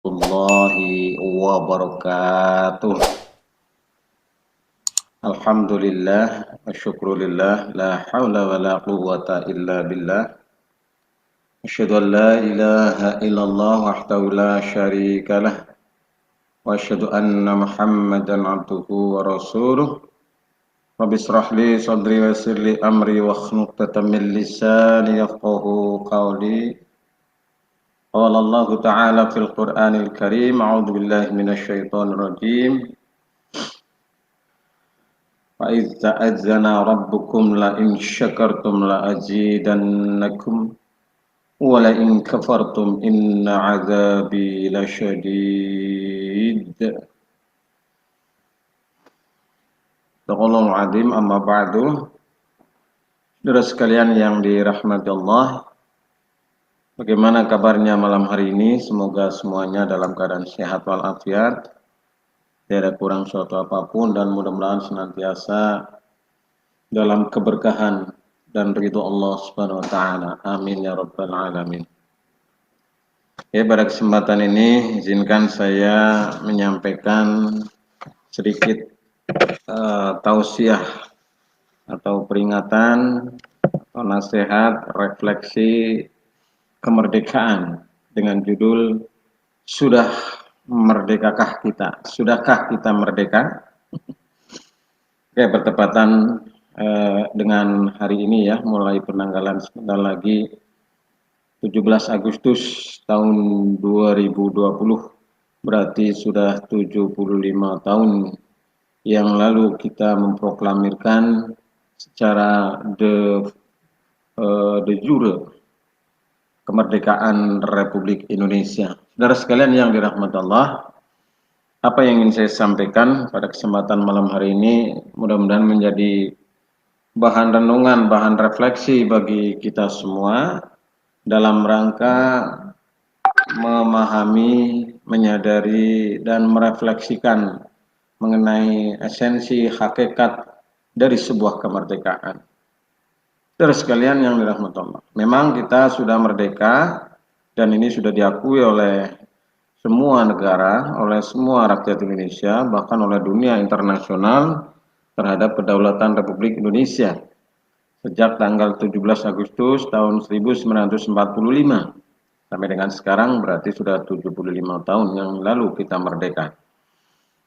Warahmatullahi wabarakatuh. Alhamdulillah wa syukrulillah la haula wa la quwwata illa billah. Asyhadu an la ilaha illallah wahdahu la syarika lah wa asyhadu anna Muhammadan abduhu wa rasuluh. Rabbi israh li sadri wa yassir li amri wa hlul 'uqdatam min lisani yafqahu qawli. Qala Allah Ta'ala fil Qur'anil Karim, a'udzu billahi minasy syaithanir rajim. Wa idz ta'azzana rabbukum la in syakartum la azidannakum wa la in kafartum inna 'adzabi lasyadid. Taqallul azim, amma ba'du. Saudara sekalian yang dirahmati Allah, bagaimana kabarnya malam hari ini? Semoga semuanya dalam keadaan sehat walafiat, tidak kurang suatu apapun, dan mudah-mudahan senantiasa dalam keberkahan dan ridho Allah Subhanahu wa taala. Amin ya rabbal alamin. Ya, pada kesempatan ini izinkan saya menyampaikan sedikit tausiah atau peringatan atau nasihat refleksi kemerdekaan dengan judul Sudah Merdekakah Kita? Sudahkah kita merdeka? Oke, bertepatan dengan hari ini ya, mulai penanggalan sebentar lagi 17 Agustus tahun 2020, berarti sudah 75 tahun yang lalu kita memproklamirkan secara de jure kemerdekaan Republik Indonesia. Saudara sekalian yang dirahmati Allah, apa yang ingin saya sampaikan pada kesempatan malam hari ini mudah-mudahan menjadi bahan renungan, bahan refleksi bagi kita semua dalam rangka memahami, menyadari, dan merefleksikan mengenai esensi hakikat dari sebuah kemerdekaan. Saudara sekalian yang dirahmati Allah, memang kita sudah merdeka dan ini sudah diakui oleh semua negara, oleh semua rakyat Indonesia, bahkan oleh dunia internasional terhadap kedaulatan Republik Indonesia sejak tanggal 17 Agustus tahun 1945 sampai dengan sekarang, berarti sudah 75 tahun yang lalu kita merdeka.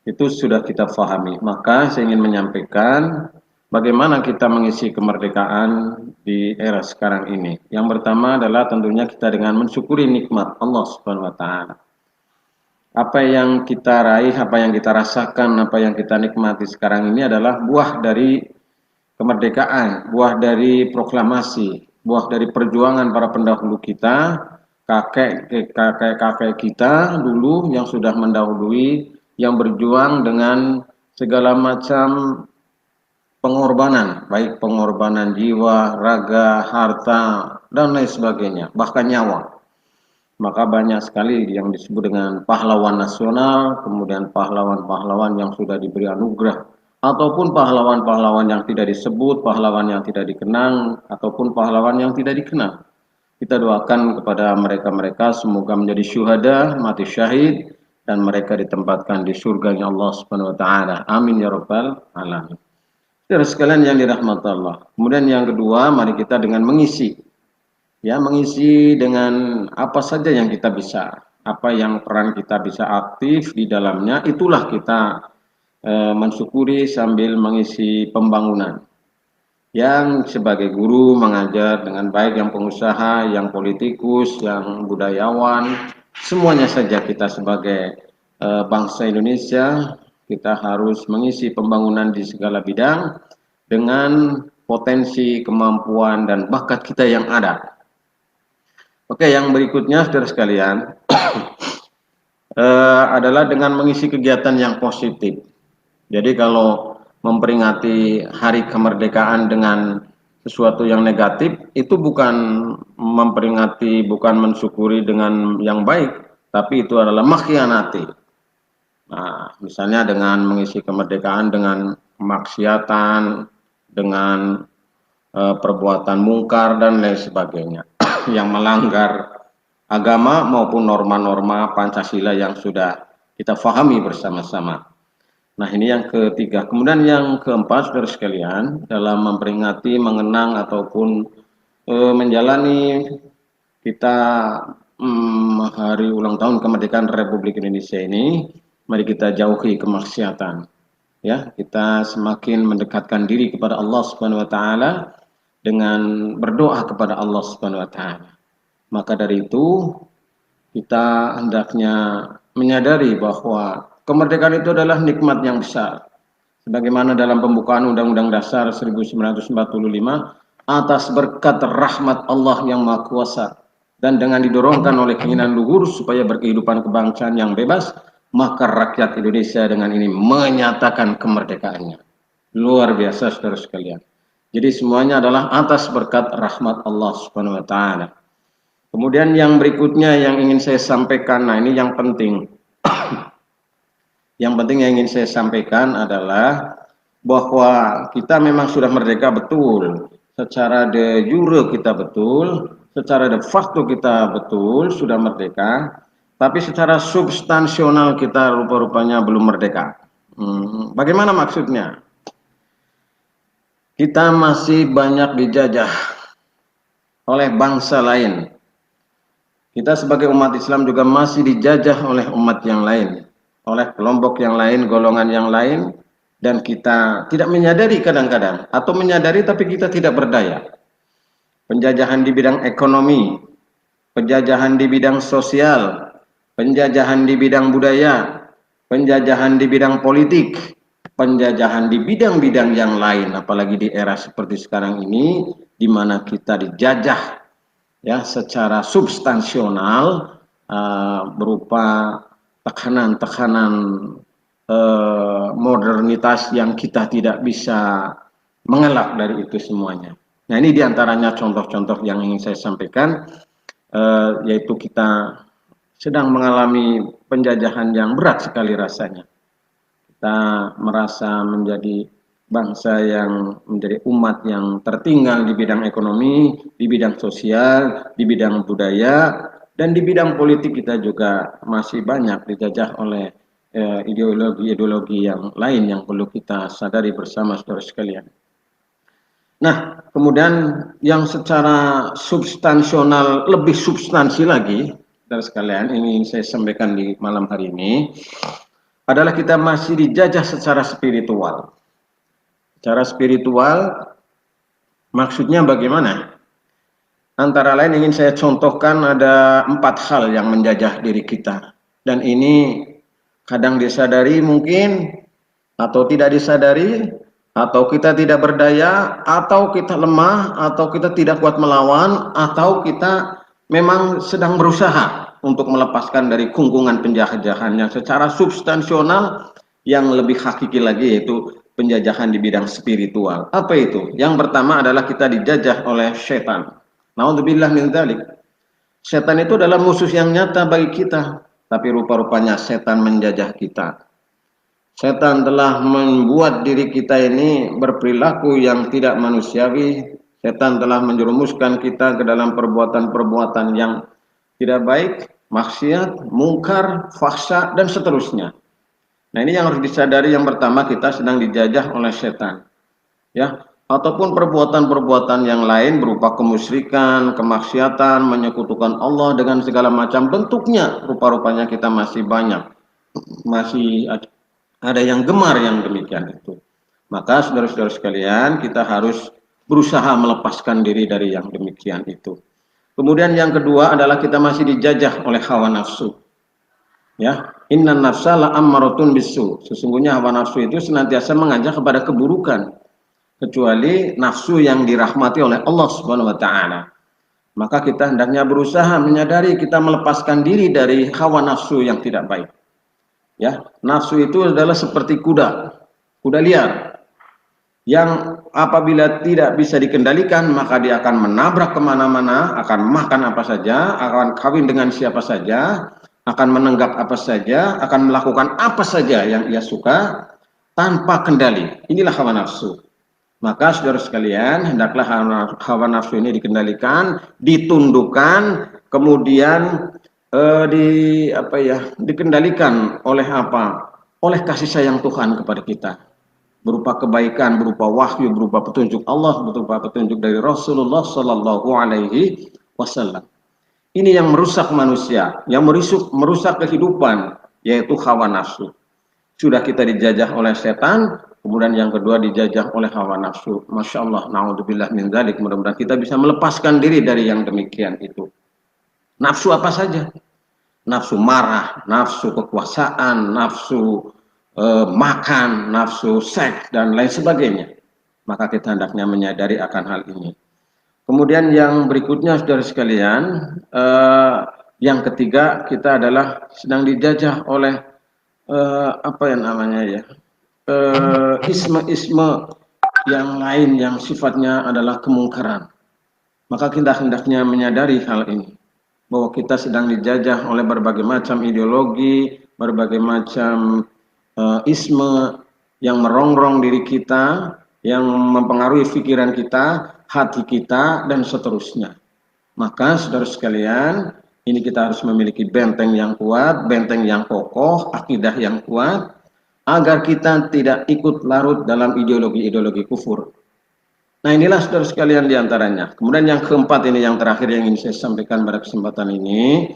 Itu sudah kita pahami. Maka saya ingin menyampaikan bagaimana kita mengisi kemerdekaan di era sekarang ini. Yang pertama adalah tentunya kita dengan mensyukuri nikmat Allah Subhanahu wa taala. Apa yang kita raih, apa yang kita rasakan, apa yang kita nikmati sekarang ini adalah buah dari kemerdekaan, buah dari proklamasi, buah dari perjuangan para pendahulu kita, kakek kita dulu yang sudah mendahului, yang berjuang dengan segala macam pengorbanan, baik pengorbanan jiwa, raga, harta, dan lain sebagainya, bahkan nyawa. Maka banyak sekali yang disebut dengan pahlawan nasional, kemudian pahlawan-pahlawan yang sudah diberi anugerah, ataupun pahlawan-pahlawan yang tidak disebut, pahlawan yang tidak dikenang, ataupun pahlawan yang tidak dikenal. Kita doakan kepada mereka-mereka semoga menjadi syuhada, mati syahid, dan mereka ditempatkan di surganya Allah Subhanahu wa taala. Amin ya rabbal alamin. Saudara sekalian yang dirahmati Allah. Kemudian yang kedua, mari kita dengan mengisi dengan apa saja yang kita bisa, apa yang peran kita bisa aktif di dalamnya, itulah kita mensyukuri sambil mengisi pembangunan. Yang sebagai guru mengajar dengan baik, yang pengusaha, yang politikus, yang budayawan, semuanya saja kita sebagai bangsa Indonesia, kita harus mengisi pembangunan di segala bidang dengan potensi, kemampuan, dan bakat kita yang ada. Oke, yang berikutnya saudara sekalian adalah dengan mengisi kegiatan yang positif. Jadi kalau memperingati hari kemerdekaan dengan sesuatu yang negatif, itu bukan memperingati, bukan mensyukuri dengan yang baik, tapi itu adalah mengkhianati. Nah, misalnya dengan mengisi kemerdekaan dengan kemaksiatan, dengan perbuatan mungkar dan lain sebagainya yang melanggar agama maupun norma-norma Pancasila yang sudah kita fahami bersama-sama. Nah, ini yang ketiga. Kemudian yang keempat, saudara sekalian, dalam memperingati, mengenang ataupun menjalani kita hari ulang tahun kemerdekaan Republik Indonesia ini, mari kita jauhi kemaksiatan. Ya, kita semakin mendekatkan diri kepada Allah Subhanahu wa taala dengan berdoa kepada Allah Subhanahu wa taala. Maka dari itu kita hendaknya menyadari bahwa kemerdekaan itu adalah nikmat yang besar. Sebagaimana dalam pembukaan Undang-Undang Dasar 1945, atas berkat rahmat Allah yang Maha Kuasa dan dengan didorongkan oleh keinginan luhur supaya berkehidupan kebangsaan yang bebas, maka rakyat Indonesia dengan ini menyatakan kemerdekaannya. Luar biasa, saudara sekalian. Jadi semuanya adalah atas berkat rahmat Allah Subhanahu wa taala. Kemudian yang berikutnya yang ingin saya sampaikan, nah ini yang penting. Yang penting yang ingin saya sampaikan adalah bahwa kita memang sudah merdeka betul. Secara de jure kita betul, secara de facto kita betul sudah merdeka, tapi secara substansional kita rupa-rupanya belum merdeka. Bagaimana maksudnya? Kita masih banyak dijajah oleh bangsa lain. Kita sebagai umat Islam juga masih dijajah oleh umat yang lain, oleh kelompok yang lain, golongan yang lain, dan kita tidak menyadari kadang-kadang, atau menyadari tapi kita tidak berdaya. Penjajahan di bidang ekonomi, penjajahan di bidang sosial, penjajahan di bidang budaya, penjajahan di bidang politik, penjajahan di bidang-bidang yang lain, apalagi di era seperti sekarang ini, di mana kita dijajah ya secara substansional berupa tekanan-tekanan modernitas yang kita tidak bisa mengelak dari itu semuanya. Nah, ini diantaranya contoh-contoh yang ingin saya sampaikan, yaitu kita sedang mengalami penjajahan yang berat sekali rasanya. Kita merasa menjadi bangsa yang menjadi umat yang tertinggal di bidang ekonomi, di bidang sosial, di bidang budaya, dan di bidang politik kita juga masih banyak dijajah oleh ideologi-ideologi yang lain yang perlu kita sadari bersama saudara sekalian. Nah, kemudian yang secara substansional, lebih substansi lagi, saudara sekalian, ini saya sampaikan di malam hari ini, adalah kita masih dijajah secara spiritual. Secara spiritual, maksudnya bagaimana? Antara lain ingin saya contohkan ada 4 hal yang menjajah diri kita. Dan ini kadang disadari mungkin, atau tidak disadari, atau kita tidak berdaya, atau kita lemah, atau kita tidak kuat melawan, atau kita memang sedang berusaha untuk melepaskan dari kungkungan penjajahan yang secara substansional yang lebih hakiki lagi, yaitu penjajahan di bidang spiritual. Apa itu? Yang pertama adalah kita dijajah oleh setan. Naudzubillah min dzalik. Setan itu adalah musuh yang nyata bagi kita, tapi rupa-rupanya setan menjajah kita. Setan telah membuat diri kita ini berperilaku yang tidak manusiawi. Setan telah menjerumuskan kita ke dalam perbuatan-perbuatan yang tidak baik, maksiat, mungkar, fahsya, dan seterusnya. Nah, ini yang harus disadari. Yang pertama, kita sedang dijajah oleh setan. Ya, ataupun perbuatan-perbuatan yang lain berupa kemusyrikan, kemaksiatan, menyekutukan Allah dengan segala macam bentuknya. Rupa-rupanya kita masih banyak. Masih ada yang gemar yang demikian itu. Maka saudara-saudara sekalian, kita harus berusaha melepaskan diri dari yang demikian itu. Kemudian yang kedua adalah kita masih dijajah oleh hawa nafsu. Ya, innan nafsa la'ammaratun bisu. Sesungguhnya hawa nafsu itu senantiasa mengajak kepada keburukan, kecuali nafsu yang dirahmati oleh Allah Subhanahu wa taala. Maka kita hendaknya berusaha menyadari kita melepaskan diri dari hawa nafsu yang tidak baik. Ya, nafsu itu adalah seperti kuda liar yang apabila tidak bisa dikendalikan maka dia akan menabrak kemana-mana, akan makan apa saja, akan kawin dengan siapa saja, akan menenggak apa saja, akan melakukan apa saja yang ia suka tanpa kendali. Inilah hawa nafsu. Maka saudara sekalian, hendaklah hawa nafsu ini dikendalikan, ditundukkan, kemudian dikendalikan oleh apa? Oleh kasih sayang Tuhan kepada kita, berupa kebaikan, berupa wahyu, berupa petunjuk Allah, berupa petunjuk dari Rasulullah Shallallahu Alaihi Wasallam. Ini yang merusak manusia, yang merusak kehidupan, yaitu hawa nafsu. Sudah kita dijajah oleh setan, kemudian yang kedua dijajah oleh hawa nafsu. Masya Allah, na'udzubillah min dzalik. Mudah-mudahan kita bisa melepaskan diri dari yang demikian itu. Nafsu apa saja? Nafsu marah, nafsu kekuasaan, nafsu makan, nafsu seks, dan lain sebagainya. Maka kita hendaknya menyadari akan hal ini. Kemudian yang berikutnya, saudara sekalian, yang ketiga, kita adalah sedang dijajah oleh isme-isme yang lain yang sifatnya adalah kemungkaran. Maka kita hendaknya menyadari hal ini, bahwa kita sedang dijajah oleh berbagai macam ideologi, berbagai macam isme yang merongrong diri kita, yang mempengaruhi pikiran kita, hati kita, dan seterusnya. Maka saudara sekalian, ini kita harus memiliki benteng yang kuat, benteng yang kokoh, akidah yang kuat, agar kita tidak ikut larut dalam ideologi-ideologi kufur. Nah, inilah saudara sekalian diantaranya. Kemudian yang keempat ini, yang terakhir yang ingin saya sampaikan pada kesempatan ini,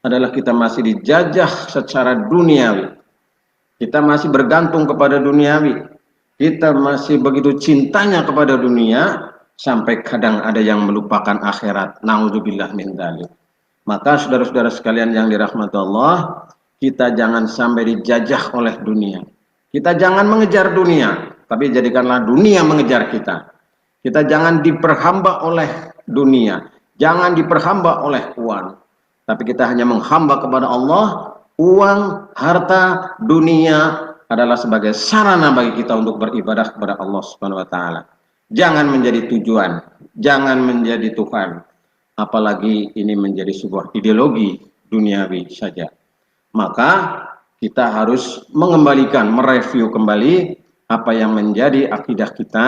adalah kita masih dijajah secara duniawi. Kita masih bergantung kepada duniawi. Kita masih begitu cintanya kepada dunia, sampai kadang ada yang melupakan akhirat. Na'udzubillah min dzalik. Maka saudara-saudara sekalian yang dirahmati Allah, kita jangan sampai dijajah oleh dunia. Kita jangan mengejar dunia, tapi jadikanlah dunia mengejar kita. Kita jangan diperhamba oleh dunia, jangan diperhamba oleh uang, tapi kita hanya menghamba kepada Allah. Uang, harta, dunia adalah sebagai sarana bagi kita untuk beribadah kepada Allah Subhanahu wa taala. Jangan menjadi tujuan, jangan menjadi Tuhan. Apalagi ini menjadi sebuah ideologi duniawi saja. Maka kita harus mengembalikan, mereview kembali apa yang menjadi akidah kita,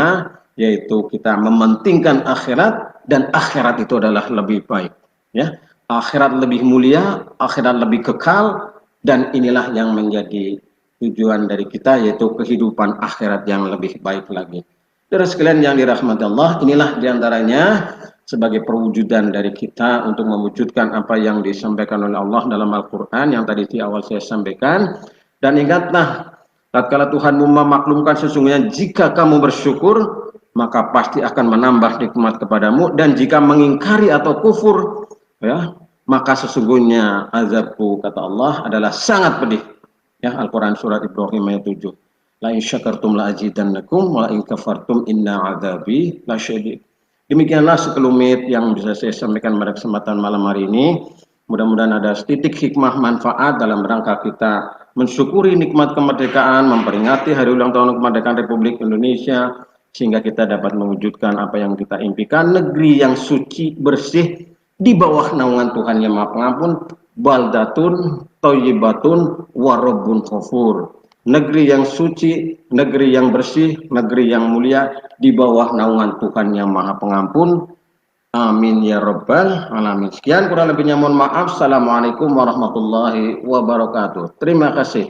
yaitu kita mementingkan akhirat, dan akhirat itu adalah lebih baik. Ya, akhirat lebih mulia, akhirat lebih kekal, dan inilah yang menjadi tujuan dari kita, yaitu kehidupan akhirat yang lebih baik lagi. Terus sekalian yang dirahmati Allah, inilah diantaranya sebagai perwujudan dari kita untuk mewujudkan apa yang disampaikan oleh Allah dalam Al-Quran yang tadi di awal saya sampaikan. Dan ingatlah, tatkala Tuhanmu memaklumkan sesungguhnya jika kamu bersyukur, maka pasti akan menambah nikmat kepadamu, dan jika mengingkari atau kufur, ya, maka sesungguhnya azabku, kata Allah, adalah sangat pedih. Ya, Al-Quran surat Ibrahim ayat 7. La in syakartum la azidannakum wa in kafartum inna azabi lasyadid. Demikianlah sekelumit yang bisa saya sampaikan pada kesempatan malam hari ini. Mudah-mudahan ada setitik hikmah manfaat dalam rangka kita mensyukuri nikmat kemerdekaan, memperingati hari ulang tahun kemerdekaan Republik Indonesia, sehingga kita dapat mewujudkan apa yang kita impikan, negeri yang suci, bersih, di bawah naungan Tuhan yang Maha Pengampun, baldatun, thayyibatun, warabbun ghafur. Negeri yang suci, negeri yang bersih, negeri yang mulia, di bawah naungan Tuhan yang Maha Pengampun. Amin ya rabbal alamin. Sekian, kurang lebihnya mohon maaf. Assalamualaikum warahmatullahi wabarakatuh. Terima kasih.